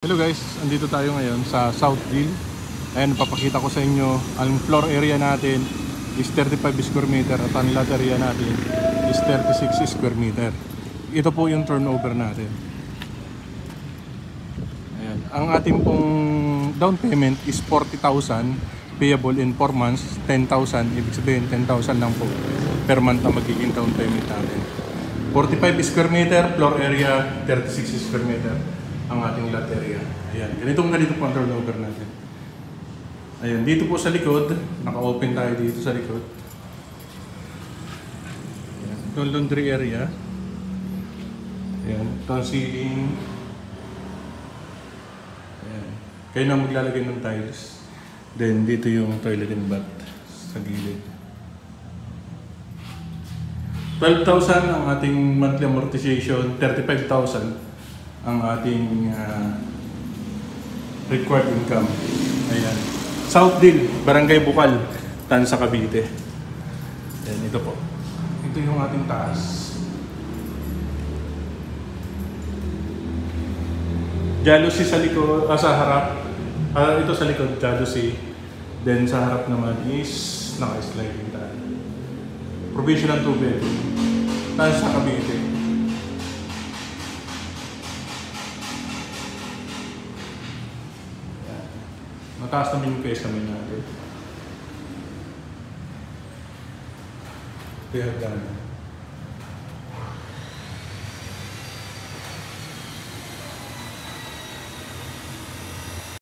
Hello guys, andito tayo ngayon sa Southdale. Ayan, papakita ko sa inyo ang floor area natin is 35 square meter at ang lot area natin is 36 square meter. Ito po yung turnover natin. Ayan, ang ating pong down payment is 40,000 payable in 4 months, 10,000, ibig sabihin 10,000 lang po per month na magiging down payment natin. 45 square meter, floor area 36 square meter ang ating lot area. Ayan, ganito po ang turnover natin. Ayan, dito po sa likod, naka-open tayo dito sa likod. Ayan, ito ang laundry area. Ayan, ito ang ceiling. Ayan, kayo na maglalagay ng tiles. Then dito yung toilet and bath sa gilid. 12,000 ang ating monthly amortization, 35,000 ang ating required income. Ayan. Southdale, Barangay Bukal, Tansa, Cavite. Ayan, ito po. Ito yung ating taas. Jalousie sa likod, sa harap. Ito sa likod, jalousie. Then sa harap naman is naka-sliding tayo. Provisional 2 bedroom. Tansa, Cavite. Mataas naman yung pesa namin natin. Kaya gano'n.